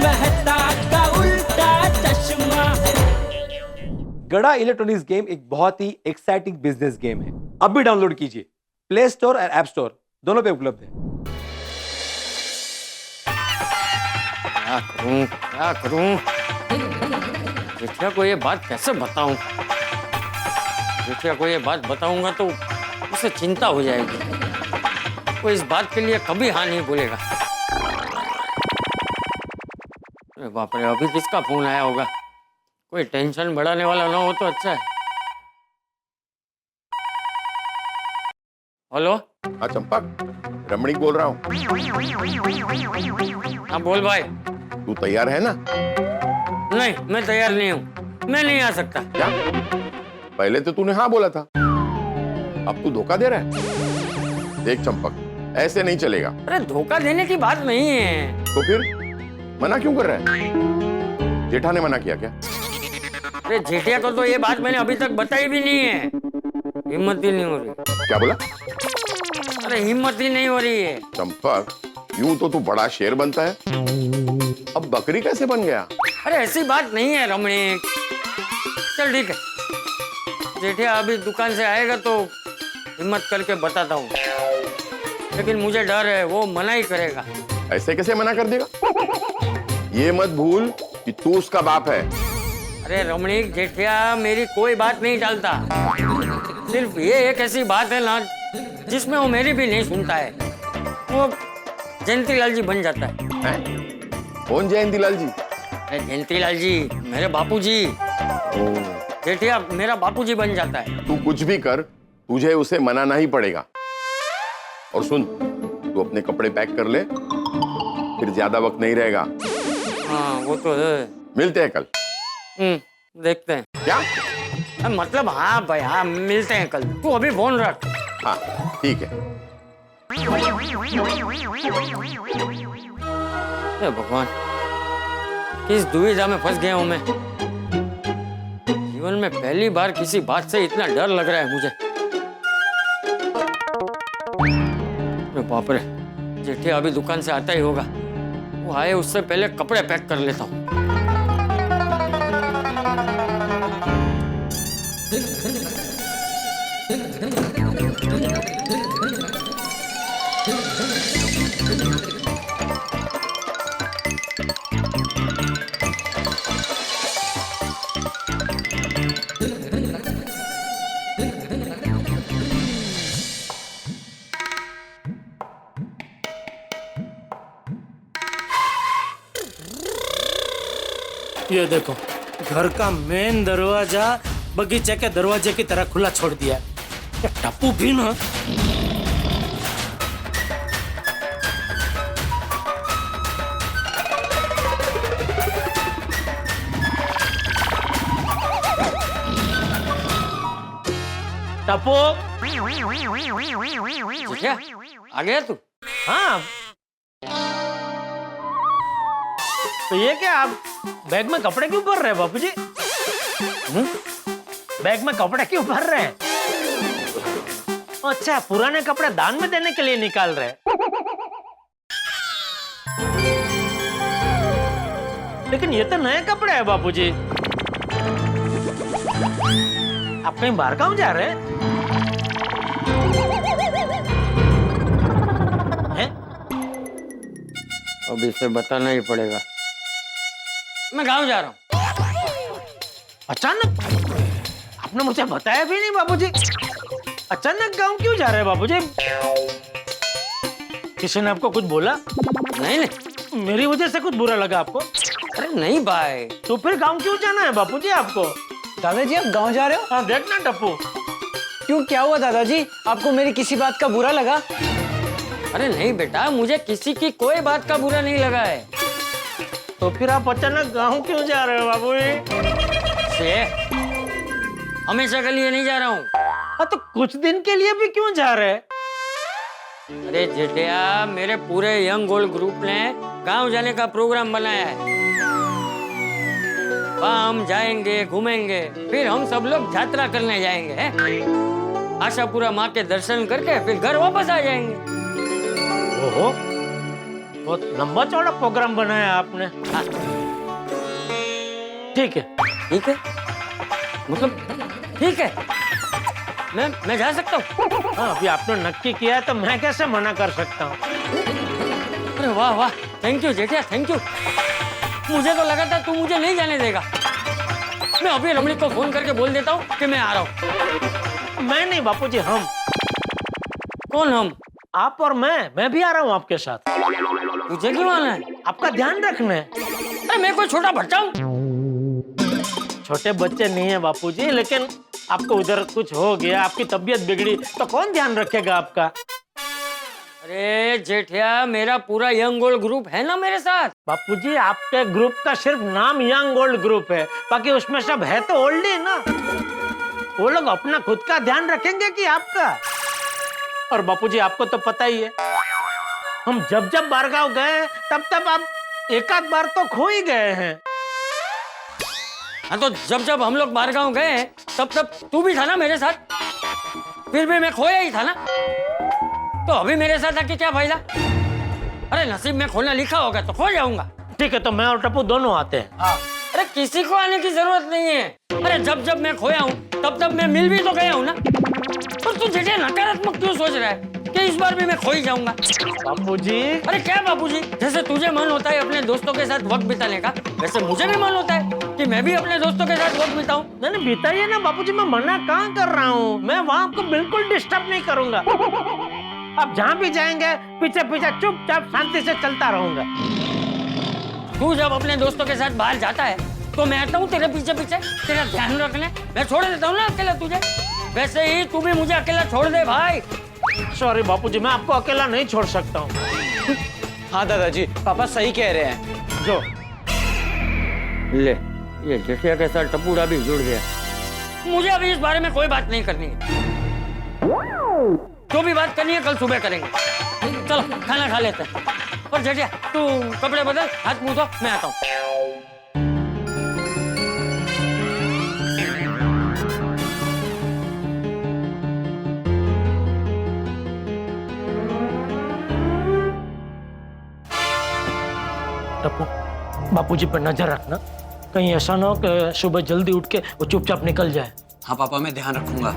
मेहता का उल्टा चश्मा। गड़ा इलेक्ट्रॉनिक्स गेम एक बहुत ही एक्साइटिंग बिजनेस गेम है। अब भी डाउनलोड कीजिए, प्ले स्टोर और ऐप स्टोर दोनों पे उपलब्ध है। क्या करूं? जेठिया को ये बात कैसे बताऊं? जेठिया को ये बात बताऊंगा तो उसे चिंता हो जाएगी। वो इस बात के लिए कभी हाँ नहीं बोलेगा। अरे बाप रे, अभी किसका फोन आया होगा? कोई टेंशन बढ़ाने वाला ना हो तो अच्छा है। हेलो। हाँ चंपक, रमणीक बोल रहा हूँ। हाँ बोल भाई। तू तैयार है ना? नहीं, मैं तैयार नहीं हूँ, मैं नहीं आ सकता। क्या? पहले तो तूने हाँ बोला था, अब तू धोखा दे रहा है। देख चंपक, ऐसे नहीं चलेगा। अरे धोखा देने की बात नहीं है। तो फिर मना क्यों कर रहा है? जेठा ने मना किया क्या? अरे जेठिया को तो ये बात मैंने अभी तक बताई भी नहीं है। हिम्मत ही नहीं हो रही। क्या बोला? अरे हिम्मत ही नहीं हो रही है। चंपक, यूं तो तू बड़ा शेर बनता है, अब बकरी कैसे बन गया? अरे ऐसी बात नहीं है रमणीक। चल ठीक है, जेठिया अभी दुकान से आएगा तो हिम्मत करके बताता हूँ, लेकिन मुझे डर है वो मना ही करेगा। ऐसे कैसे मना कर देगा? ये मत भूल कि तू उसका बाप है। अरे रमणीक, जेठिया मेरी कोई बात नहीं टालता। सिर्फ ये एक ऐसी बात है ना जिसमें वो मेरी भी नहीं सुनता है। वो जयंतीलाल जी बन जाता है। कौन जयंतीलाल जी? अरे जयंतीलाल जी मेरे बापूजी। जेठिया मेरा बापूजी बन जाता है। तू कुछ भी कर, तुझे उसे मनाना ही पड़ेगा। और सुन, तू अपने कपड़े पैक कर ले, फिर ज्यादा वक्त नहीं रहेगा। हाँ वो तो है। मिलते हैं कल। देखते हैं। क्या? मतलब हाँ भाई, हाँ मिलते हैं कल। तू अभी फोन रख। हाँ ठीक है। हे भगवान, किस दुविधा में फंस गया हूं मैं। जीवन में पहली बार किसी बात से इतना डर लग रहा है मुझे। अरे बाप रे, जेठिया अभी दुकान से आता ही होगा। वो आए उससे पहले कपड़े पैक कर लेता हूँ। ये देखो, घर का मेन दरवाजा बगीचे के दरवाजे की तरह खुला छोड़ दिया। ये टप्पू भी ना। टप्पू, जेठिया आ गया तू? हाँ। तो ये क्या, आप बैग में कपड़े क्यों भर रहे हैं बापूजी? बैग में कपड़े क्यों भर रहे हैं? अच्छा, पुराने कपड़े दान में देने के लिए निकाल रहे हैं। लेकिन ये तो नए कपड़े हैं बापूजी। आप कहीं बाहर काम जा रहे हैं? अब इसे बताना ही पड़ेगा। मैं गांव जा रहा हूँ। अचानक? आपने मुझे बताया भी नहीं बाबूजी। अचानक गांव क्यों जा रहे हैं बाबूजी? किसी ने आपको कुछ बोला? नहीं नहीं, मेरी वजह से कुछ बुरा लगा आपको? अरे नहीं भाई। तो फिर गांव क्यों जाना है बापूजी आपको? दादाजी आप गांव जा रहे हो? हाँ देखना टप्पू। क्यों, क्या हुआ दादाजी? आपको मेरी किसी बात का बुरा लगा? अरे नहीं बेटा, मुझे किसी की कोई बात का बुरा नहीं लगा है। तो फिर आप अचानक गांव क्यों जा रहे हो बाबूजी? से हमेशा के लिए नहीं जा रहा हूँ। हाँ तो कुछ दिन के लिए भी क्यों जा रहे हैं? अरे जेठिया, मेरे पूरे यंग ओल्ड ग्रुप ने गांव जाने का प्रोग्राम बनाया है। वहाँ हम जाएंगे, घूमेंगे, फिर हम सब लोग यात्रा करने जाएंगे हैं? आशापुरा माँ के दर्शन करके फिर घर वापस आ जाएंगे। ओहो, बहुत लंबा चौड़ा प्रोग्राम बनाया आपने। हाँ। ठीक है। ठीक है मतलब ठीक है, मैं जा सकता हूँ। हाँ, अभी आपने नक्की किया है तो मैं कैसे मना कर सकता हूँ। अरे वाह वाह, थैंक यू जेठिया, थैंक यू। मुझे तो लगा था तू मुझे नहीं जाने देगा। मैं अभी रमणी को फोन करके बोल देता हूँ कि मैं आ रहा हूँ। मैं नहीं बापूजी, हम। कौन हम? आप और मैं भी आ रहा हूँ आपके साथ। तुझे क्यों आना है? आपका ध्यान रखना है। अरे मैं कोई छोटा बच्चा हूँ? छोटे बच्चे नहीं है बापूजी, लेकिन आपको उधर कुछ हो गया, आपकी तबीयत बिगड़ी तो कौन ध्यान रखेगा आपका? अरे जेठिया, मेरा पूरा यंग ओल्ड ग्रुप है ना मेरे साथ। बापूजी, आपके ग्रुप का सिर्फ नाम यंग ओल्ड ग्रुप है, बाकी उसमें सब है तो ओल्ड ही ना। वो लोग अपना खुद का ध्यान रखेंगे कि आपका? और बापूजी आपको तो पता ही है, हम जब बारगांव गए तब आप एक आध बार तो खो ही गए हैं। हाँ तो जब हम लोग बारगांव गए तब तू भी था ना मेरे साथ, फिर भी मैं खोया ही था ना। तो अभी मेरे साथ आके क्या फायदा? अरे नसीब में खोना लिखा होगा तो खो जाऊंगा। ठीक है, तो मैं और टप्पू दोनों आते हैं। अरे किसी को आने की जरूरत नहीं है। अरे जब मैं खोया हूँ तब मैं मिल भी तो गया हूँ ना। और तू जेठिया नकारात्मक क्यों सोच रहा है कि इस बार भी मैं खो ही जाऊंगा? बापूजी, अरे क्या बापूजी, जैसे तुझे मन होता है अपने दोस्तों के साथ वक्त बिताने का, वैसे मुझे भी मन होता है कि मैं भी अपने दोस्तों के साथ वक्त बिताऊं। मैंने बिताइए ना बापूजी, मैं मना कहाँ कर रहा हूँ। मैं वहाँ आपको बिल्कुल डिस्टर्ब नहीं करूंगा। आप जहाँ भी जाएंगे पीछे पीछे चुपचाप शांति से चलता रहूंगा। तू जब अपने दोस्तों के साथ बाहर जाता है तो मैं आता हूँ तेरे पीछे पीछे, तेरा ध्यान रखने। मैं छोड़ देता हूँ ना अकेला तुझे, वैसे ही तू भी मुझे अकेला छोड़ दे भाई। सॉरी बापूजी, मैं आपको अकेला नहीं छोड़ सकता हूँ। हाँ दादाजी, पापा सही कह रहे हैं। जो ले, ये जेठिया के साथ टप्पूड़ा भी जुड़ गया। मुझे अभी इस बारे में कोई बात नहीं करनी है। जो भी बात करनी है कल सुबह करेंगे। चलो खाना खा लेते हैं। और जेठिया तू कपड़े बदल, हाथ मुंह धो, मैं आता हूँ। टप्पू, बापूजी पर नजर रखना, कहीं ऐसा ना हो कि सुबह जल्दी उठ के वो चुपचाप निकल जाए। हाँ पापा, मैं ध्यान रखूंगा।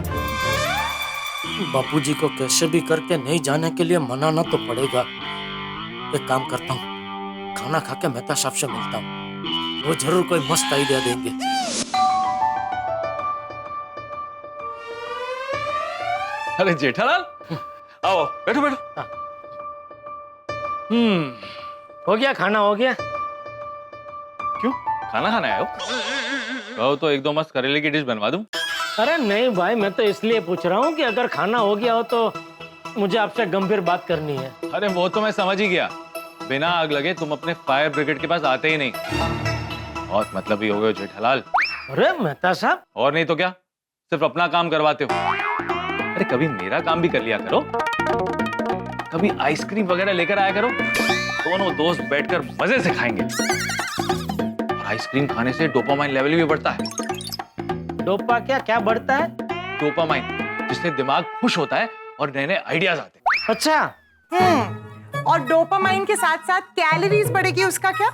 बापूजी को कैसे भी करके नहीं जाने के लिए मनाना तो पड़ेगा। एक काम करता हूँ, खाना खा के मेहता साहब से मिलता हूँ, वो जरूर कोई मस्त आइडिया देंगे। अरे जेठालाल, आओ बैठो बैठो। हो गया, खाना हो गया। क्यों खाना खाने आए हो? कहो तो एक दो मस्त करेले की डिश बनवा दूं। अरे नहीं भाई, मैं तो इसलिए पूछ रहा हूँ कि अगर खाना हो गया हो तो मुझे आपसे गंभीर बात करनी है। अरे वो तो मैं समझ ही गया, बिना आग लगे तुम अपने फायर ब्रिगेड के पास आते ही नहीं। और मतलब ही हो गए जेठालाल। अरे मेहता साहब, और नहीं तो क्या, सिर्फ अपना काम करवाते हो। अरे कभी मेरा काम भी कर लिया करो, कभी आइसक्रीम वगैरह लेकर आया करो, दोनों दोस्त बैठकर मजे से खाएंगे। और आइसक्रीम खाने से डोपामाइन लेवल भी बढ़ता है। डोपा क्या बढ़ता है? डोपामाइन, जिससे दिमाग खुश होता है और नए नए आइडियाज आते हैं। अच्छा, और डोपामाइन के साथ साथ कैलोरीज बढ़ेगी, उसका क्या?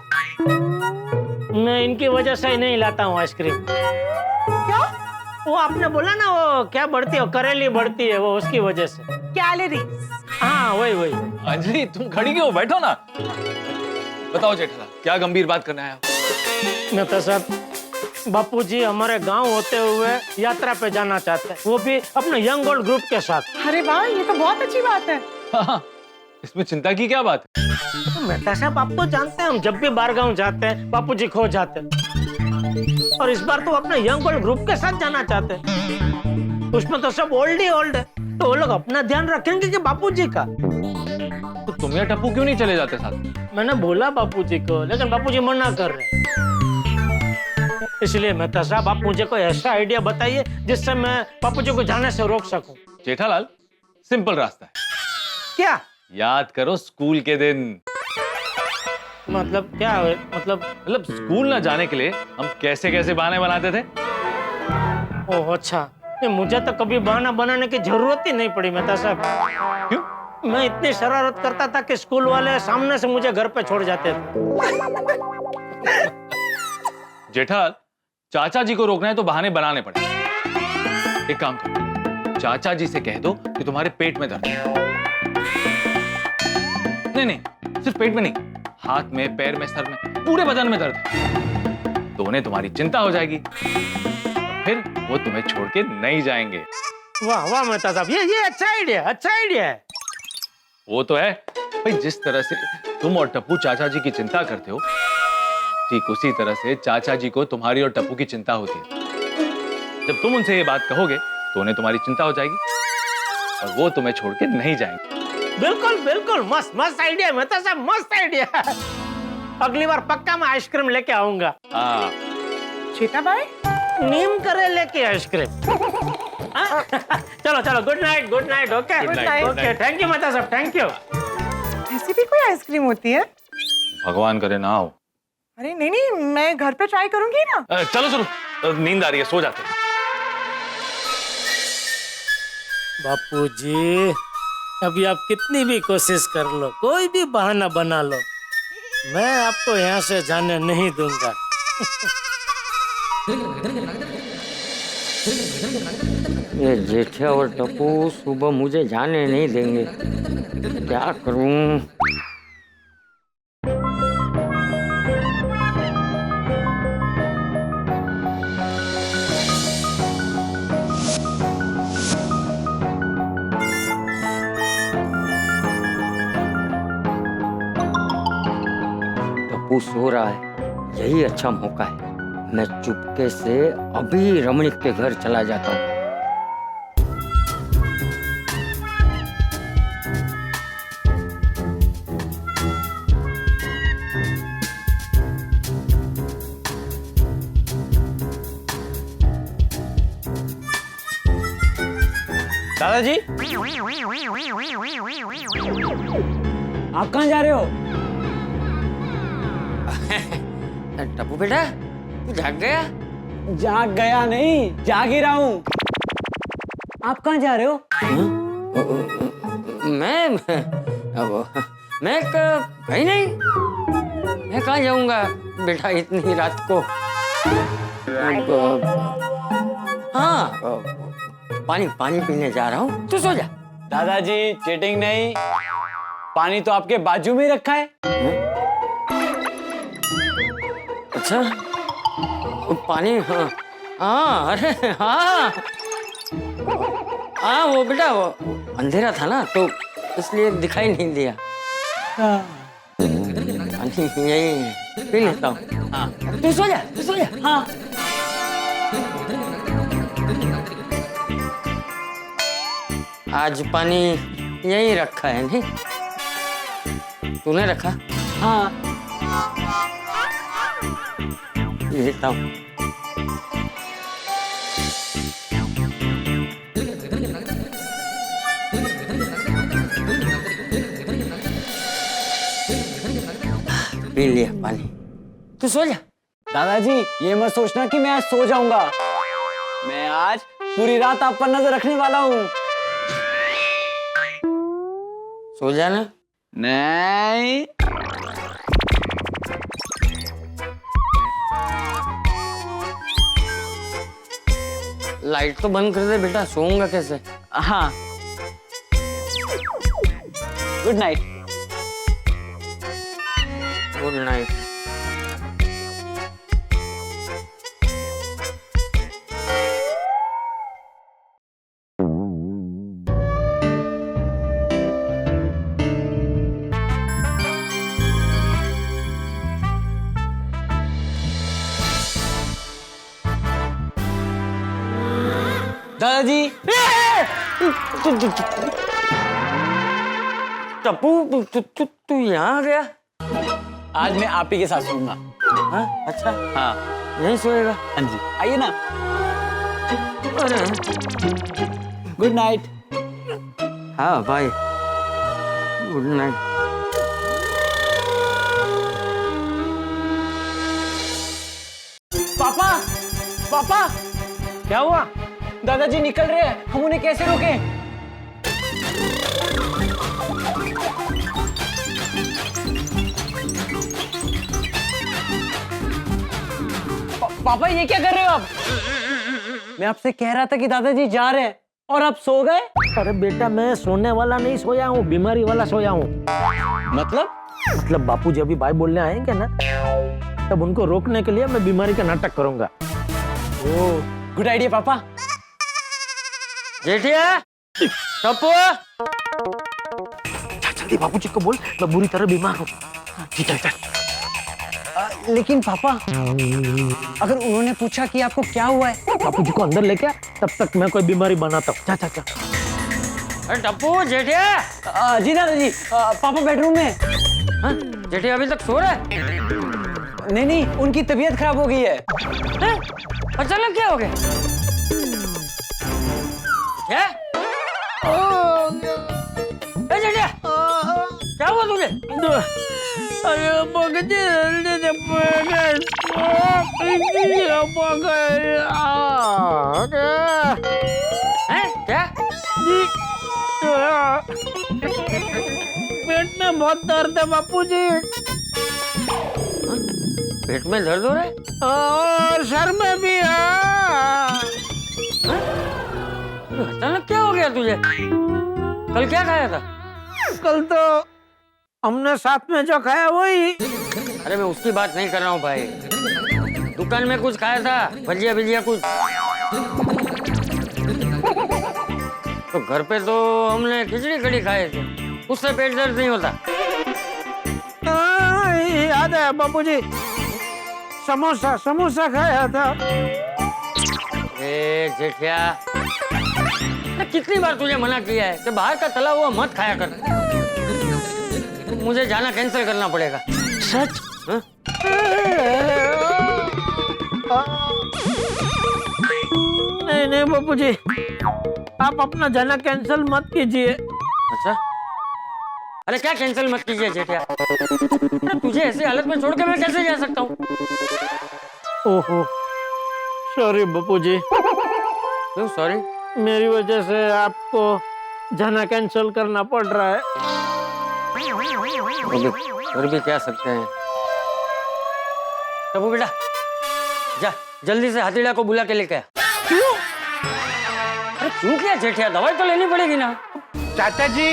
मैं इनकी वजह से ही नहीं लाता हूँ आइसक्रीम। क्या? वो आपने बोला ना, वो क्या बढ़ती है, करेली बढ़ती है, वो उसकी वजह से। कैलोरीज? हाँ वही। अंजलि तुम खड़ी क्यों, बैठो ना। बताओ जेठालाल, क्या गंभीर बात करने आया हो? मेहता साहब, बापूजी हमारे गांव होते हुए यात्रा पे जाना चाहते हैं, वो भी अपने यंग ओल्ड ग्रुप के साथ। अरे वाह, ये तो बहुत अच्छी बात है। हाँ, इसमें चिंता की क्या बात है? तो मेहता साहब, आप तो जानते हैं हम जब भी बारगांव जाते हैं बापूजी खो जाते हैं, और इस बार तो अपने यंग ओल्ड ग्रुप के साथ जाना चाहते हैं। उसमें तो सब ओल्ड ही ओल्ड है, तो वो लोग अपना ध्यान रखेंगे कि बापूजी का? तो तुम या टप्पू क्यों नहीं चले जाते साथ? मैंने बोला बापूजी को, लेकिन बापूजी मना कर रहे हैं। इसलिए मेहता साहब, आप मुझे कोई ऐसा आइडिया बताइए जिससे मैं बापूजी को जाने से रोक सकूं। जेठालाल, सिंपल रास्ता है। क्या? याद करो स्कूल के दिन। मतलब क्या है? मतलब स्कूल ना जाने के लिए हम कैसे कैसे बहाने बनाते थे। ओह अच्छा, मुझे तो कभी बहाना बनाने की जरूरत ही नहीं पड़ी मेहता साहब। क्यों? मैं इतनी शरारत करता था कि स्कूल वाले सामने से मुझे घर पे छोड़ जाते थे। जेठालाल, चाचा जी को रोकना है तो बहाने बनाने पड़े। एक काम करो, चाचा जी से कह दो कि तुम्हारे पेट में दर्द है। नहीं, सिर्फ पेट में नहीं, हाथ में, पैर में, सर में, पूरे बदन में दर्द है। तो उन्हें तुम्हारी चिंता हो जाएगी, फिर वो तुम्हें छोड़ के नहीं जाएंगे। वाह वाह मेहता साहब, ये अच्छा आइडिया है। वो तो है भाई, जिस तरह से तुम और टप्पू चाचा जी की चिंता करते हो, ठीक उसी तरह से चाचा जी को तुम्हारी और टप्पू की चिंता होती है। जब तुम उनसे ये बात कहोगे तो उन्हें तुम्हारी चिंता हो जाएगी और वो तुम्हें छोड़ के नहीं जाएंगे। बिल्कुल मस्त आइडिया मेहता साहब, मस्त आइडिया। अगली बार पक्का मैं आइसक्रीम लेके आऊंगा। हाँ, चेता भाई, नीम करे लेके आइसक्रीम। चलो good night okay Good night. Okay, thank you Mehta साहब, थैंक यू। ऐसी भी कोई आइसक्रीम होती है? भगवान करे ना हो। अरे नहीं, मैं घर पे ट्राई करूंगी ना। चलो, नींद आ रही है, सो जाते हैं। बापूजी, अभी आप कितनी भी कोशिश कर लो, कोई भी बहाना बना लो, मैं आपको यहाँ से जाने नहीं दूंगा। ये जेठिया और टप्पू सुबह मुझे जाने नहीं देंगे, क्या करूं? टप्पू सो रहा है, यही अच्छा मौका है। मैं चुपके से अभी रमणीक के घर चला जाता हूँ। दादाजी, आप कहाँ जा रहे हो? टप्पू बेटा, तू जाग गया? जाग गया नहीं, जाग ही रहा हूँ। आप कहाँ जा रहे हो? मैं कहीं नहीं। मैं कहाँ जाऊंगा बेटा इतनी रात को? हाँ, पानी पीने जा रहा हूँ, तू सो जा। दादाजी, चीटिंग नहीं, पानी तो आपके बाजू में ही रखा है। अच्छा, पानी? हाँ, अरे हाँ, वो बेटा, वो अंधेरा था ना तो इसलिए दिखाई नहीं दिया। पानी यही पी लेता हूँ। हाँ, तू सो जा। हाँ, आज पानी यहीं रखा है नहीं? तूने रखा? हाँ। लेता हूँ। पी लिया पानी, तू सो जा। दादाजी, ये मत सोचना कि मैं आज सो जाऊंगा। मैं आज पूरी रात आप पर नजर रखने वाला हूँ। सो जाना। नहीं। लाइट तो बंद कर दे बेटा, सोऊंगा कैसे? हाँ। Good night. Good night. दादाजी, टप्पू, तू यहाँ आ गया? आज मैं आप ही के साथ सोऊंगा। हाँ, अच्छा, हाँ। यहीं सोएगा? हाँ जी, आइए ना। अरे गुड नाइट। हाँ भाई, गुड नाइट। पापा, क्या हुआ? दादाजी निकल रहे हैं, हम उन्हें कैसे रोकें? पापा ये क्या कर रहे हो आप? मैं आपसे कह रहा था कि दादाजी जा रहे हैं और आप सो गए। अरे बेटा, मैं सोने वाला नहीं सोया हूँ, बीमारी वाला सोया हूँ। मतलब बापूजी अभी भाई बोलने आएंगे ना, तब उनको रोकने के लिए मैं बीमारी का नाटक करूंगा। ओह, गुड आइडिया पापा। जेठिया, टप्पू, जल्दी बापूजी को बोल, मैं बुरी तरह बीमार हूँ। ठीक है। लेकिन पापा, अगर उन्होंने पूछा कि आपको क्या हुआ है? बापूजी को अंदर लेके आ, तब तक मैं कोई बीमारी बनाता हूँ। जा। अरे टप्पू, जेठिया। जी दादाजी, पापा बेडरूम में। हाँ? जेठिया अभी तक सो रहा है? नहीं, उनकी तबीयत खराब हो गई है। अचानक क्या हो गया? क्या? जेठिया, क्या हुआ तुझे? क्या? पेट में बहुत दर्द है बापूजी, पेट में दर्द हो रहा है? और सर में भी है। अचानक क्या हो गया तुझे? कल क्या खाया था? कल तो हमने साथ में जो खाया वही। अरे मैं उसकी बात नहीं कर रहा हूँ भाई, दुकान में कुछ खाया था, भजिया कुछ। तो घर पे तो हमने खिचड़ी कड़ी खाए थे, उससे पेट दर्द नहीं होता। याद है बापूजी, समोसा खाया था। ए जेठिया, कितनी बार तुझे मना किया है कि बाहर का तला हुआ मत खाया कर। मुझे जाना कैंसिल करना पड़ेगा। सच? हाँ? नहीं बापूजी, आप अपना जाना कैंसिल मत कीजिए। अच्छा, अरे क्या कैंसिल मत कीजिए जेठिया, तुझे ऐसी हालत में छोड़ के मैं कैसे जा सकता हूँ? ओहो, सॉरी बापूजी। क्यों सॉरी? मेरी वजह से आपको जाना कैंसिल करना पड़ रहा है। और भी क्या सकते हैं। टप्पू बेटा, जा जल्दी से हाथीड़ा को बुला के लेके आ। क्यों? अरे क्यों क्या जेठिया, दवाई तो लेनी पड़ेगी ना। चाचा जी,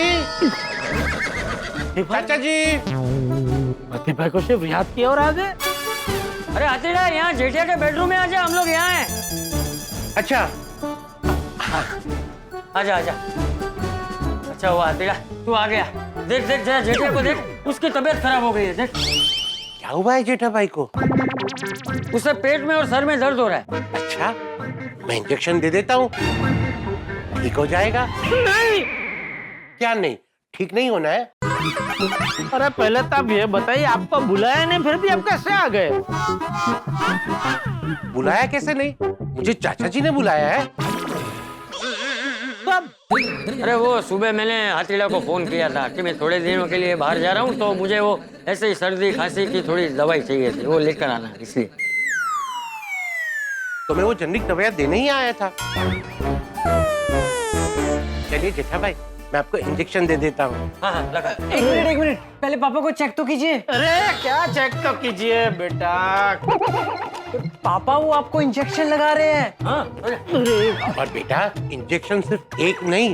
हाथी भाई को सिर्फ याद किया और आ गए। अरे हाथीड़ा, यहाँ जेठिया के बेडरूम में आजा, हम लोग यहाँ हैं। अच्छा, आजा। अच्छा हुआ हाथीड़ा तू आ गया। देख जरा जेठिया को देख, उसकी तबीयत खराब हो गई है। देख क्या हुआ है जेठा भाई को? उसे पेट में और सर में दर्द हो रहा है। अच्छा, मैं इंजेक्शन दे देता हूँ, ठीक हो जाएगा। नहीं। क्या नहीं? ठीक नहीं होना है? अरे पहले तो आप ये बताइए, आपको बुलाया नहीं फिर भी आप कैसे आ गए? बुलाया कैसे नहीं? मुझे चाचा जी ने बुलाया है। कब? अरे वो सुबह मैंने हाथीड़ा को फोन किया था कि मैं थोड़े दिनों के लिए बाहर जा रहा हूँ, तो मुझे वो ऐसे ही सर्दी खांसी की थोड़ी दवाई चाहिए थी, वो लेकर आना, इसलिए। तो मैं वो जनरिक दवाइयाँ देने ही आया था। चलिए जेठा भाई, मैं आपको इंजेक्शन दे देता हूँ। हाँ लगा। एक मिनट, पहले पापा को चेक तो कीजिए। अरे क्या चेक तो कीजिए बेटा। पापा वो आपको इंजेक्शन लगा रहे हैं। हाँ, और बेटा, इंजेक्शन सिर्फ एक नहीं,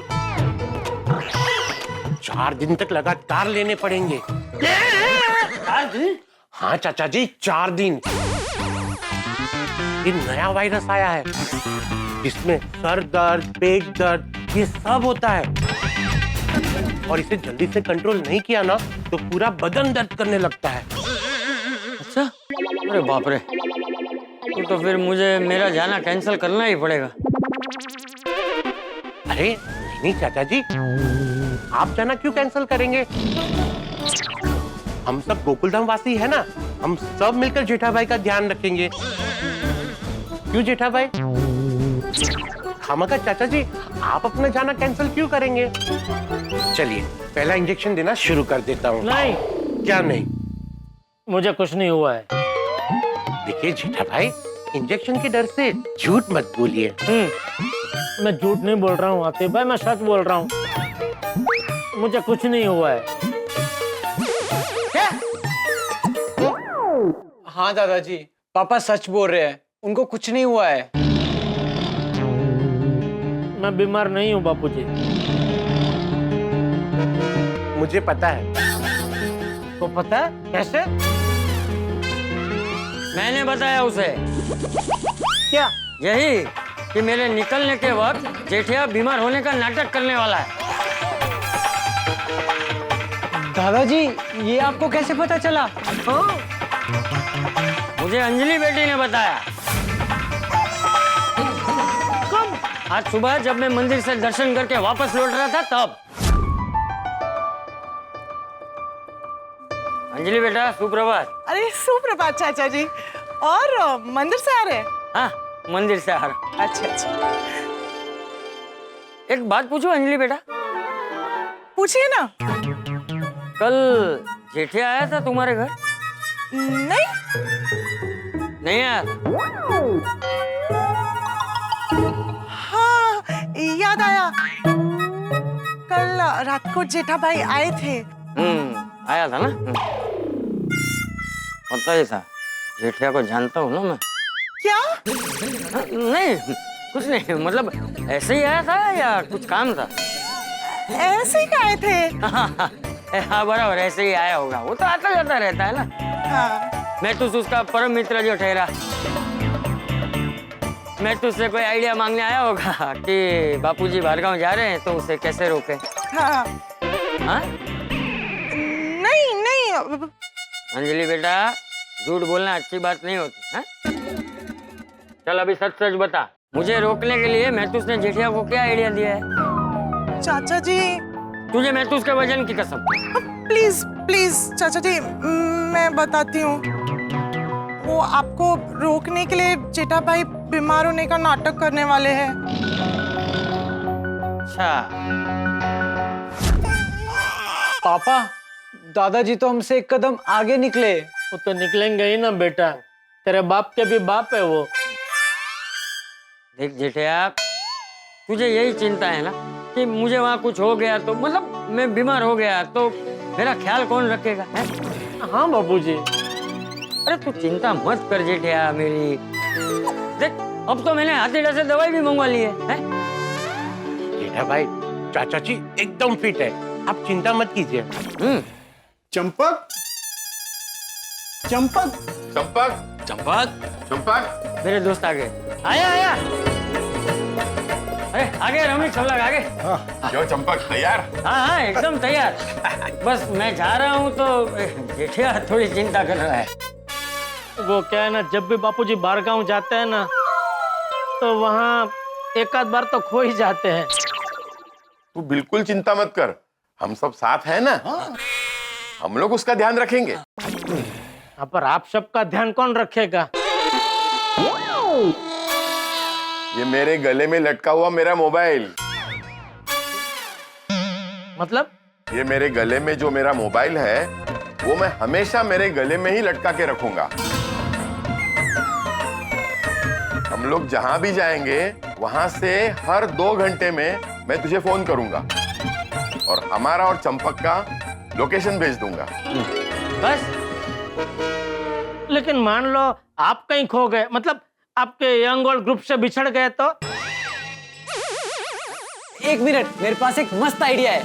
4 दिन तक लगातार लेने पड़ेंगे। 4 दिन? हाँ चाचा जी, 4 दिन। ये नया वायरस आया है जिसमें सर दर्द, पेट दर्द ये सब होता है, और इसे जल्दी से कंट्रोल नहीं किया ना तो पूरा बदन दर्द करने लगता है। अच्छा, अरे बाप रे, तो फिर मुझे मेरा जाना कैंसिल करना ही पड़ेगा। अरे नहीं चाचा जी, आप जाना क्यों कैंसिल करेंगे? हम सब गोकुलधाम वासी है ना, हम सब मिलकर जेठा भाई का ध्यान रखेंगे। क्यों जेठा भाई? खामखा चाचा जी, आप अपना जाना कैंसिल क्यों करेंगे? चलिए पहला इंजेक्शन देना शुरू कर देता हूँ। नहीं, क्या नहीं? मुझे कुछ नहीं हुआ है। देखिए जेठा भाई, इंजेक्शन के डर से झूठ मत बोलिए। मैं झूठ नहीं बोल रहा हूँ आतिफ भाई, मैं सच बोल रहा हूँ। मुझे कुछ नहीं हुआ है। हाँ दादाजी, पापा सच बोल रहे हैं, उनको कुछ नहीं हुआ है। मैं बीमार नहीं हूँ बापूजी। मुझे पता है। तो पता है कैसे? मैंने बताया उसे। क्या? यही कि मेरे निकलने के वक्त जेठिया बीमार होने का नाटक करने वाला है। दादाजी, ये आपको कैसे पता चला? हाँ? मुझे अंजलि बेटी ने बताया। कब? आज सुबह जब मैं मंदिर से दर्शन करके वापस लौट रहा था तब। अंजलि बेटा सुप्रभात। अरे सुप्रभात चाचा जी। और मंदिर से आ रहे हैं? हाँ, मंदिर से आ रहा। अच्छा अच्छा, एक बात पूछूं अंजलि बेटा? पूछिए ना। कल जेठिया आया था तुम्हारे घर? नहीं। नहीं आया? हाँ, याद आया। कल रात को जेठा भाई आए थे। आया था ना? पता ही था। जेठिया को जानता हूँ ना मैं। क्या? नहीं, कुछ नहीं, मतलब ऐसे ही आया था या कुछ काम था? ऐसे ही आए थे। हाँ बराबर, ऐसे ही आया होगा। वो तो आता जाता रहता है ना। हाँ। मैं तो उसका परम मित्र जो ठहरा। मैं तुझसे कोई आइडिया मांगने आया होगा कि बापूजी बाहरगांव जा रहे हैं तो उसे कैसे रोके। हाँ। हाँ? नहीं नहीं। अंजलि बेटा, झूठ बोलना अच्छी बात नहीं होती। हाँ? चल अभी सच सच बता, मुझे रोकने के लिए मैथुस ने जेठिया को क्या आइडिया दिया है? चाचा जी, तुझे मैथुस के वजन की कसम। प्लीज प्लीज चाचा जी, मैं बताती हूँ। वो आपको रोकने के लिए जेठा भाई बीमार होने का नाटक करने वाले हैं। अच्छा। पापा, दादाजी तो हमसे एक कदम आगे निकले। वो तो निकलेंगे ही ना बेटा, तेरे बाप के भी बाप है वो। देख जेठिया, तुझे यही चिंता है ना कि मुझे वहाँ कुछ हो गया तो, मतलब मैं बीमार हो गया तो मेरा ख्याल कौन रखेगा? है? हाँ बापूजी। अरे तू चिंता मत कर जेठिया मेरी। देख, अब तो मैंने हाथीडा से दवाई भी मंगवा ली है? जेठा भाई, चाचा जी एकदम फिट है, आप चिंता मत कीजिए। चंपक, चंपक, चंपक, चंपक, चंपक। मेरे दोस्त आ गए। आया आया। अरे आगे रमेश, सब लोग आगे। क्यों चंपक, तैयार? हाँ हाँ एकदम तैयार। बस मैं जा रहा हूँ तो जेठिया थोड़ी चिंता कर रहा है। वो क्या है ना, जब भी बापूजी बाहरगांव जाते हैं ना तो वहाँ एक आध बार तो खो ही जाते हैं। तू बिल्कुल चिंता मत कर, हम सब साथ हैं ना। हम लोग उसका ध्यान रखेंगे। हाँ, पर आप सबका ध्यान कौन रखेगा? ये मेरे गले में लटका हुआ मेरा मोबाइल। मतलब? ये मेरे गले में जो मेरा मोबाइल है वो मैं हमेशा मेरे गले में ही लटका के रखूंगा। हम लोग जहां भी जाएंगे वहां से हर 2 घंटे में मैं तुझे फोन करूंगा और हमारा और चंपक का लोकेशन भेज दूंगा। बस। लेकिन मान लो आप कहीं खो गए, मतलब आपके यंग ओल्ड ग्रुप से बिछड़ गए तो? एक मिनट, मेरे पास एक मस्त आइडिया है।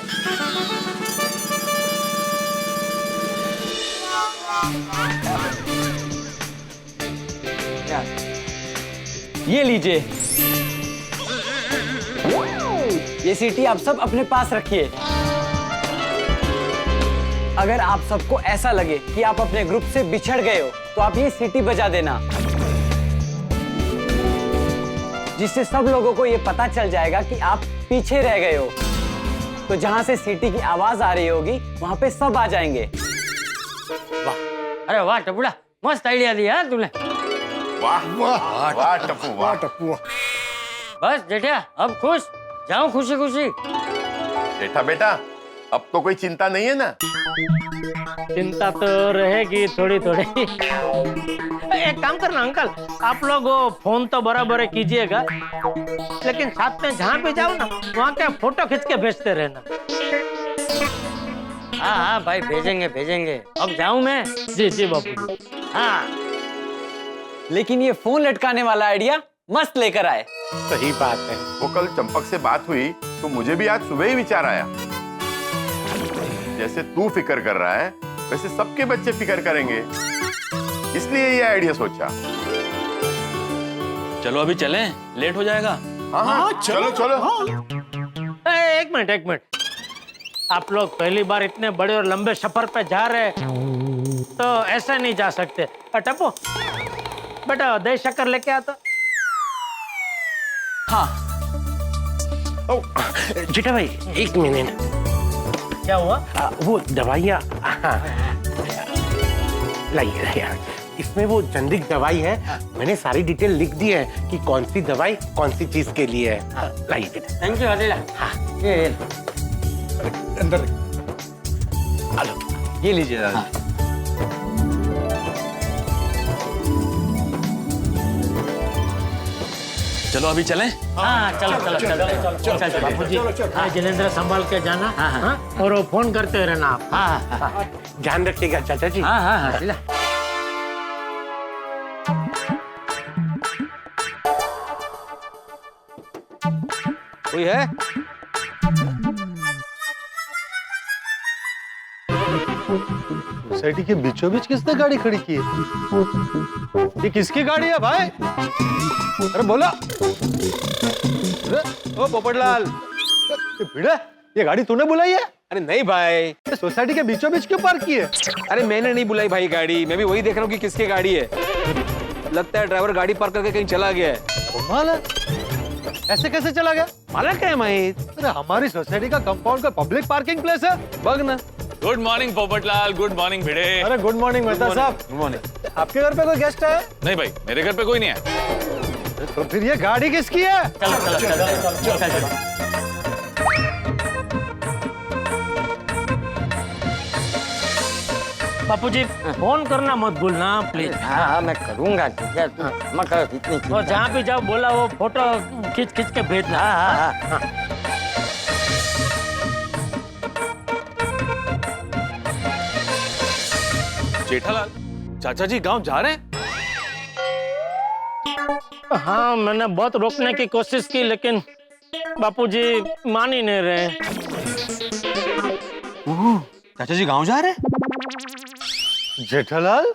ये लीजिए, ये सीटी आप सब अपने पास रखिए। अगर आप सबको ऐसा लगे कि आप अपने ग्रुप से बिछड़ गए हो तो आप ये सीटी बजा देना, जिससे सब लोगों को ये पता चल जाएगा कि आप पीछे रह गए हो। तो जहां से सीटी की आवाज आ रही होगी वहां पे सब आ जाएंगे। वाह, अरे वाह टपुड़ा, मस्त आइडिया दिया तूने। वाह वाह वाह टप्पू, वाह टप्पू। बस जेठिया, अब खुश जाऊं खुशी खुशी। बेटा बेटा, अब तो कोई चिंता नहीं है ना? चिंता तो रहेगी थोड़ी थोड़ी। एक काम करना अंकल, आप लोग वो फोन तो बराबर कीजिएगा, लेकिन साथ में जहाँ पे जाओ ना वहाँ के फोटो खींच के भेजते रहना। हाँ हाँ भाई, भेजेंगे भेजेंगे। अब जाऊं मैं? जी जी बापू जी। हाँ लेकिन ये फोन लटकाने वाला आइडिया मस्त लेकर आए। सही बात है। वो कल चंपक से बात हुई तो मुझे भी आज सुबह ही विचार आया। जैसे तू फिक्र कर रहा है वैसे सबके बच्चे फिक्र करेंगे, इसलिए ये आइडिया सोचा। चलो अभी चलें, लेट हो जाएगा। हाँ, चलो चलो। एक मिनट, आप लोग पहली बार इतने बड़े और लंबे सफर पे जा रहे हैं तो ऐसे नहीं जा सकते। टप्पू बेटा दही शक्कर लेके आता। हाँ। जेठा भाई एक मिनट। क्या हुआ? वो दवाइयाँ लाइए, इसमें वो जनरिक दवाई है, मैंने सारी डिटेल लिख दी है कि कौन सी दवाई कौन सी चीज के लिए है। लाइए बेटा। Thank you Adila. ये अंदर ये लीजिए दादा। चलो अभी चलें। हाँ चलो। बापूजी जिलेंद्र संभाल के जाना। हाँ? और वो फोन करते रहना आप। हाँ ध्यान रखिएगा चाचा जी। हाँ कोई है? सोसाइटी के बीचों बीच किसने गाड़ी खड़ी की है? ये किसकी गाड़ी है भाई? अरे बोला। ओ पोपटलाल, ये भिड़े, ये गाड़ी तूने बुलाई है? अरे नहीं भाई, ये सोसाइटी के बीचों बीच क्यों पार्क की है? अरे मैंने नहीं बुलाई भाई गाड़ी, मैं भी वही देख रहा हूँ कि किसकी गाड़ी है। लगता है ड्राइवर गाड़ी पार्क करके कहीं चला गया है। कमाल है, ऐसे कैसे चला गया? मालक है माहित। अरे हमारी सोसाइटी का कंपाउंड का पब्लिक पार्किंग प्लेस है। बग ना। Good morning Popatlal, good morning Bhide. अरे गुड मॉर्निंग मेहता साहब। Good morning. आपके घर पे कोई गेस्ट है? नहीं भाई, मेरे घर पे कोई नहीं है। तो फिर ये गाड़ी किसकी है? चलो। बापूजी फोन करना मत भूलना प्लीज। हाँ मैं करूँगा। क्या मैं कर इतनी और जहाँ भी जाओ बोला वो फोटो खींच के भेजना। हाँ। जेठालाल, चाचा जी गांव जा रहे हैं? हाँ मैंने बहुत रोकने की कोशिश की लेकिन बापूजी मान ही नहीं रहे। चाचा जी गांव जा रहे हैं? जेठालाल,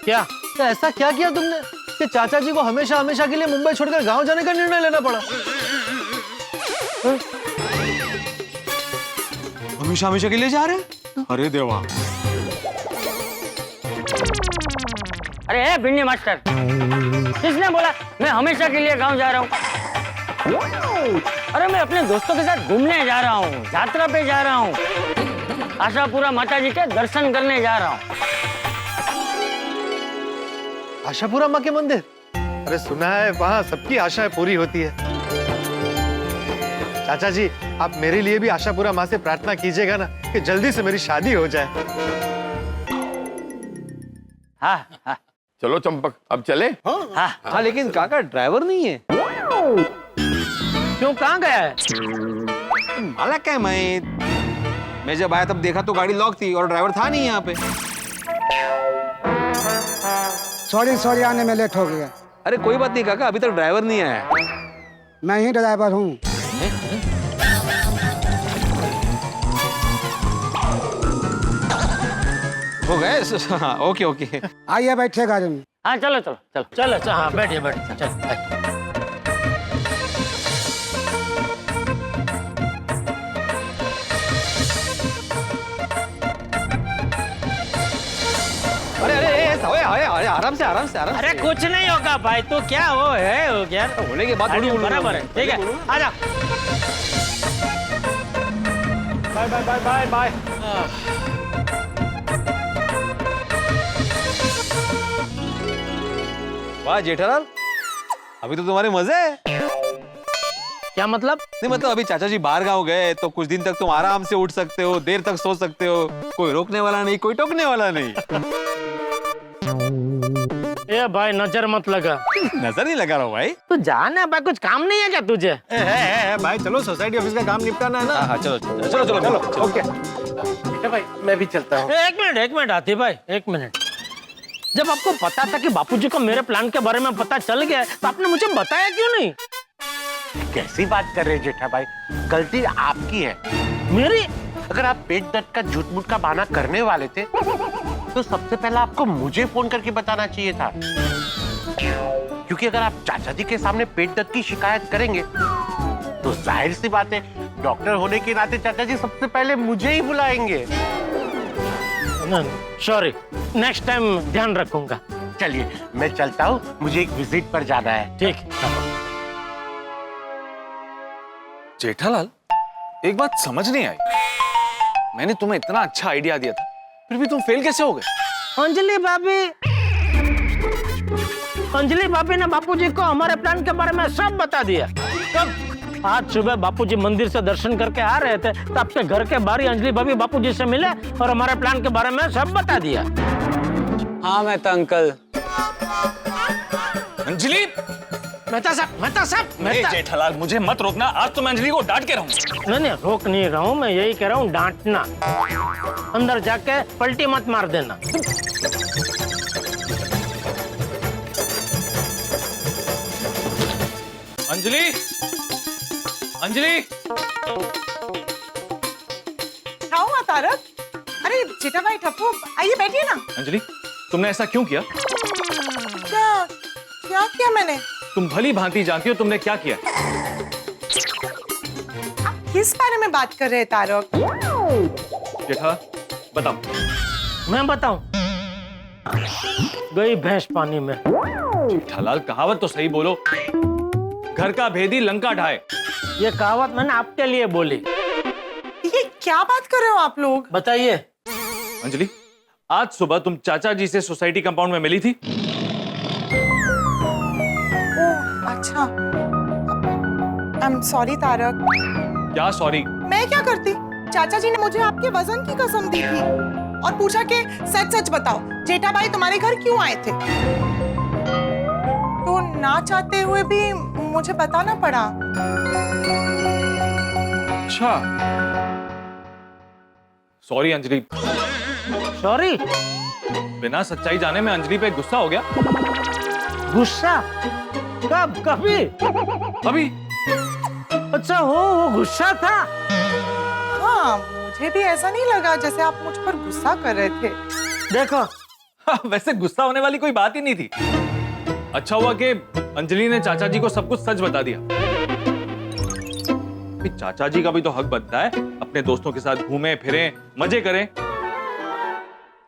क्या? तो ऐसा क्या किया तुमने कि चाचा जी को हमेशा हमेशा के लिए मुंबई छोड़कर गांव जाने का निर्णय लेना पड़ा? हमेशा हमेशा के लिए जा रहे हैं? अरे देवा। अरे भिंडी मास्टर, किसने बोला मैं हमेशा के लिए गांव जा रहा हूँ? अरे मैं अपने दोस्तों के साथ घूमने जा रहा हूँ, यात्रा पे जा रहा हूँ, आशापुरा माता जी के दर्शन करने जा रहा हूँ। आशापुरा माँ के मंदिर? अरे सुना है वहाँ सबकी आशाएं पूरी होती है। चाचा जी आप मेरे लिए भी आशापुरा माँ से प्रार्थना कीजिएगा ना कि जल्दी से मेरी शादी हो जाए। हाँ। चलो चंपक, अब चले। हाँ लेकिन काका ड्राइवर नहीं है। क्यों, कहाँ गया है? मालक है माहित। मैं जब आया तब देखा तो गाड़ी लॉक थी और ड्राइवर था नहीं यहाँ पे। सॉरी आने में लेट हो गया। अरे कोई बात नहीं काका, अभी तक ड्राइवर नहीं आया। मैं ही ड्राइवर हूँ। हो गए? हाँ, ओके। आइए बैठे गाड़ी में। हाँ चलो। चलो हाँ बैठिए चल। अरे आराम से। अरे कुछ नहीं होगा भाई, तो क्या हो गया होने के बाद थोड़ी बोलूंगा। बराबर है, ठीक है आजा। बाय। वाह जेठालाल, अभी तो तुम्हारे मजे है। क्या मतलब? नहीं मतलब अभी चाचा जी बाहर गाँव गए तो कुछ दिन तक तुम आराम से उठ सकते हो, देर तक सो सकते हो, कोई रोकने वाला नहीं, कोई टोकने वाला नहीं। ये भाई नजर मत लगा। नजर नहीं लगा रहा हूँ भाई। तू जाना भाई, कुछ काम नहीं है क्या तुझे? भाई चलो सोसाइटी ऑफिस का काम निपटाना है ना। हाँ चलो। ओके भाई मैं भी चलता हूँ। एक मिनट आती भाई, एक मिनट। जब आपको पता था कि बापूजी को मेरे प्लान के बारे में पता चल गया है, तो आपने मुझे बताया क्यों नहीं? कैसी बात कर रहे हैं जेठा भाई, गलती आपकी है। मेरी? अगर आप पेट दर्द का झूठ मूठ का बहाना करने वाले थे तो सबसे पहले आपको मुझे फोन करके बताना चाहिए था, क्योंकि अगर आप चाचा जी के सामने पेट दर्द की शिकायत करेंगे तो जाहिर सी बात है डॉक्टर होने के नाते चाचा जी सबसे पहले मुझे ही बुलाएंगे। सॉरी, नेक्स्ट टाइम ध्यान रखूंगा। चलिए मैं चलता हूँ, मुझे एक विजिट पर जाना है। ठीक। जेठालाल, एक बात समझ नहीं आई, मैंने तुम्हें इतना अच्छा आइडिया दिया था, फिर भी तुम फेल कैसे हो गए? अंजलि भाभी ने बापूजी को हमारे प्लान के बारे में सब बता दिया। तब आज सुबह बापूजी मंदिर से दर्शन करके आ रहे थे, तो आपके घर के बाहर अंजलि भाभी बापूजी से मिले और हमारे प्लान के बारे में सब बता दिया। हाँ मेहता अंकल। अंजलि! मेहता साहब, जेठालाल, मुझे मत रोकना, आज तो मैं अंजलि को डांट के रहूंगा। नहीं, रोक नहीं रहा हूँ, मैं यही कह रहा हूँ, डांटना। अंदर जाके पलटी मत मार देना। अंजलि! अंजलि! क्या हुआ तारक? अरे जेठा भाई ठप्पू, आइए बैठिए ना। अंजलि, तुमने ऐसा क्यों किया? क्या किया मैंने? तुम भली भांति जानती हो तुमने क्या किया। आप किस बारे में बात कर रहे हैं तारक? जेठा, बताओ। मैं बताऊं? गई भैंस पानी में। जेठालाल, कहावत तो सही बोलो, घर का भेदी लंका ढाए। ये कहावत मैंने आपके लिए बोली। ये क्या बात कर रहे हो आप लोग? बताइए। अंजलि, आज सुबह तुम चाचा जी से सोसाइटी कंपाउंड में मिली थी? अच्छा, आई एम सॉरी तारक। क्या सॉरी? मैं क्या करती? चाचा जी ने मुझे आपके वजन की कसम दी थी और पूछा कि सच सच बताओ जेठा भाई तुम्हारे घर क्यों आए थे, तो ना चाहते हुए भी मुझे बताना पड़ा। अच्छा, सॉरी अंजलि। सॉरी? बिना सच्चाई जाने में अंजलि पे गुस्सा हो गया। गुस्सा? कब? कभी? अभी? अच्छा, वो गुस्सा था। हाँ, मुझे भी ऐसा नहीं लगा जैसे आप मुझ पर गुस्सा कर रहे थे। देखो, वैसे गुस्सा होने वाली कोई बात ही नहीं थी। अच्छा हुआ कि अंजलि ने चाचा जी को सब कुछ सच बता दिया। चाचा जी का भी तो हक बनता है, अपने दोस्तों के साथ घूमें फिरें, मजे करें।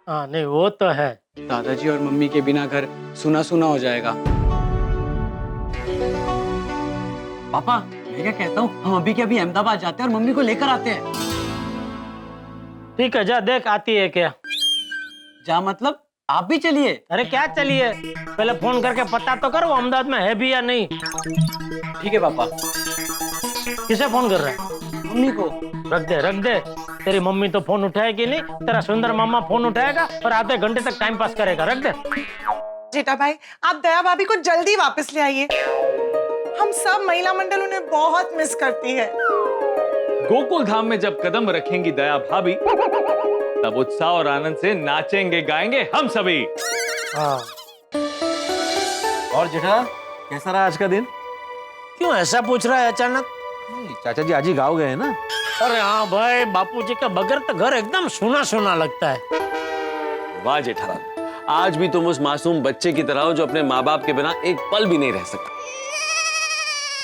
हाँ, नहीं वो तो है। दादाजी और मम्मी के बिना घर सुना सुना हो जाएगा। पापा, मैं क्या कहता हूँ, हम अभी के अभी अहमदाबाद जाते हैं और मम्मी को लेकर आते हैं। ठीक है, जा देख आती है क्या। जा मतलब आप भी चलिए। अरे क्या चलिए, पहले फोन करके पता तो करो अहमदाबाद में है भी या नहीं। ठीक है पापा। किसे फोन कर रहा है? मम्मी को। रख दे। तेरी मम्मी तो फोन उठाएगी नहीं, तेरा सुंदर मामा फोन उठाएगा और आधे घंटे तक टाइम पास करेगा। रख दे। जेठा भाई, आप दया भाभी को जल्दी वापस ले आइए। हम सब महिला मंडल उन्हें बहुत मिस करती है। गोकुल धाम में जब कदम रखेंगी दया भाभी, तब उत्साह और आनंद से नाचेंगे गाएंगे हम सभी। हाँ। और जेठा, कैसा रहा आज का दिन? क्यों ऐसा पूछ रहा है अचानक? चाचा जी आज ही गाँव गए हैं ना? अरे हाँ भाई, बापूजी के बगैर तो घर एकदम सूना सूना लगता है। वाह जेठालाल, आज भी तुम उस मासूम बच्चे की तरह हो जो अपने माँ बाप के बिना एक पल भी नहीं रह सकता।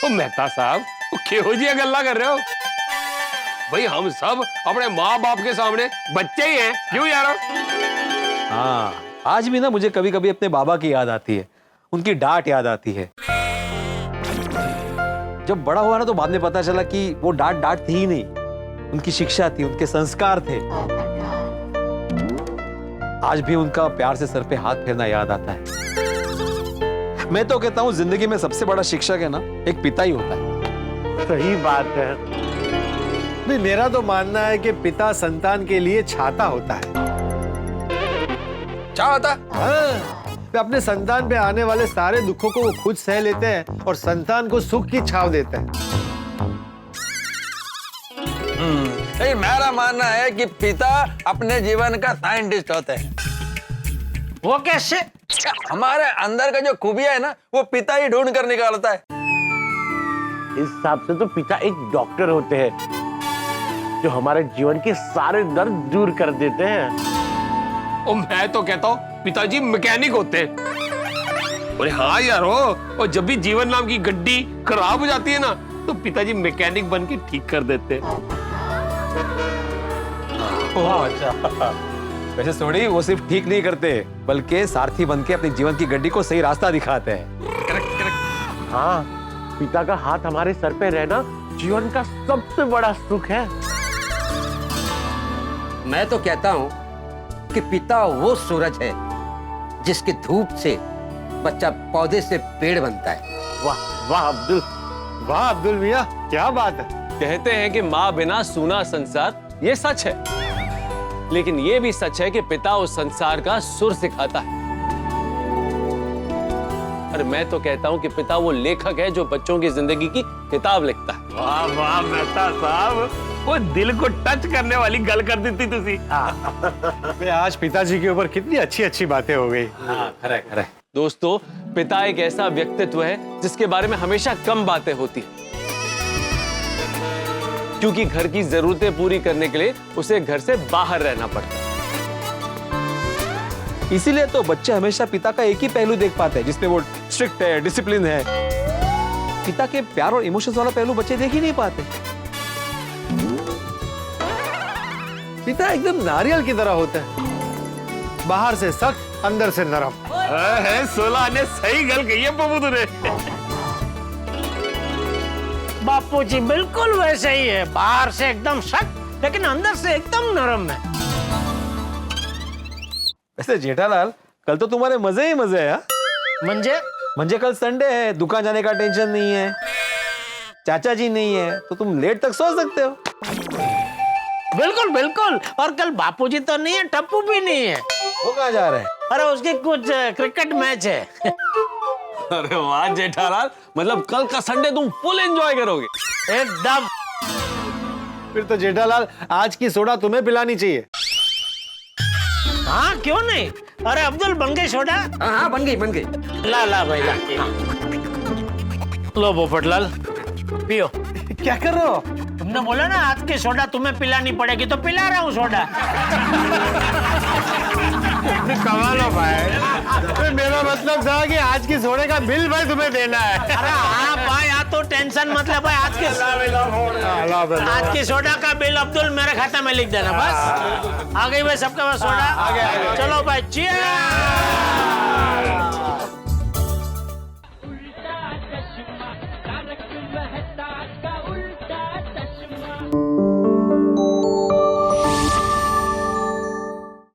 तो मेहता साहब, क्यों जी गल्ला कर रहे हो? भाई हम सब अपने माँ बाप के सामने बच्चे ही हैं, क्यों यार? हाँ, आज भी ना मुझे कभी कभी अपने बाबा की याद आती है, उनकी डांट याद आती है। जब बड़ा हुआ ना तो बाद में पता चला कि वो डांट थी ही नहीं, उनकी शिक्षा थी, उनके संस्कार थे। आज भी उनका प्यार से सर पे हाथ फेरना याद आता है। मैं तो कहता हूं जिंदगी में सबसे बड़ा शिक्षक है ना, एक पिता ही होता है। सही बात है। नहीं, मेरा तो मानना है कि पिता संतान के लिए छाता होता है। क्या होता? हाँ, वे अपने संतान पे आने वाले सारे दुखों को वो खुद सह लेते हैं और संतान को सुख की छाव देते हैं। मेरा मानना है कि पिता अपने जीवन का साइंटिस्ट होते हैं। वो कैसे? हमारे अंदर का जो खूबिया है ना, वो पिता ही ढूंढ कर निकालता है। इस हिसाब से तो पिता एक डॉक्टर होते हैं जो हमारे जीवन के सारे दर्द दूर कर देते हैं। ओ मैं तो कहता हूँ पिताजी मैकेनिक होते हैं। अरे हाँ यार हो, और जब भी जीवन नाम की गड्डी खराब हो जाती है ना, तो पिताजी मैकेनिक बन के ठीक कर देते हैं। अच्छा। वैसे सोडी वो सिर्फ ठीक नहीं करते बल्कि सारथी बन के अपने जीवन की गड्डी को सही रास्ता दिखाते हैं। हाँ, पिता का हाथ हमारे सर पे रहना जीवन का सबसे बड़ा सुख है। मैं तो कहता हूँ कि पिता वो सूरज है जिसकी धूप से बच्चा पौधे से पेड़ बनता है। वाह वाह अब्दुल, वाह अब्दुल मियां, क्या बात है। कहते हैं कि माँ बिना सूना संसार, ये सच है, लेकिन ये भी सच है कि पिता उस संसार का सुर सिखाता है। और मैं तो कहता हूं कि पिता वो लेखक है जो बच्चों की जिंदगी की किताब लिखता है। वाह वाह मेहता साहब, वो दिल को टच करने वाली गल कर दी थी तुसी। आज पिताजी के ऊपर कितनी अच्छी अच्छी बातें हो गई। खरे दोस्तों, पिता एक ऐसा व्यक्तित्व है जिसके बारे में हमेशा कम बातें होती है, क्योंकि घर की जरूरतें पूरी करने के लिए उसे घर से बाहर रहना पड़ता है। इसीलिए तो बच्चे हमेशा पिता का एक ही पहलू देख पाते हैं, जिसमें वो स्ट्रिक्ट है, डिसिप्लिन है। पिता के प्यार और इमोशंस वाला पहलू बच्चे देख ही नहीं पाते। पिता एकदम नारियल की तरह होता है, बाहर से सख्त, अंदर से नरम। सोला ने सही गल कही है बाबू तूने। बापू जी बिल्कुल वैसे ही है, बाहर से एकदम सख्त लेकिन अंदर से एकदम नरम है। वैसे जेठालाल, कल तो तुम्हारे मजे ही मजे है। मंजे कल संडे है, दुकान जाने का टेंशन नहीं है, चाचा जी नहीं है, तो तुम लेट तक सो सकते हो। बिल्कुल बिल्कुल। और कल बापू जी तो नहीं है, टप्पू भी नहीं है। वो कहाँ जा रहे हैं? अरे उसके कुछ क्रिकेट मैच है। अरे वाह जेठालाल, मतलब कल का संडे तुम फुल एंजॉय करोगे। एकदम। फिर तो जेठालाल आज की सोडा तुम्हें पिलानी चाहिए। हाँ क्यों नहीं। अरे अब्दुल बन गई सोडा? हाँ बन गई। ला भाई ला। लो पोपटलाल पियो। क्या कर रहे हो? तुमने बोला ना आज की सोडा तुम्हें पिलानी पड़ेगी, तो पिला रहा हूँ सोडा। कमाल हो भाई। मेरा मतलब था कि आज की सोडे का बिल भाई तुम्हें देना है। अरे हाँ भाई, यहाँ तो टेंशन मतलब भाई, आज की सोडा का बिल अब्दुल मेरे खाते में लिख देना बस। आ गई भाई सबका बस सोडा। चलो भाई, चीयर्स।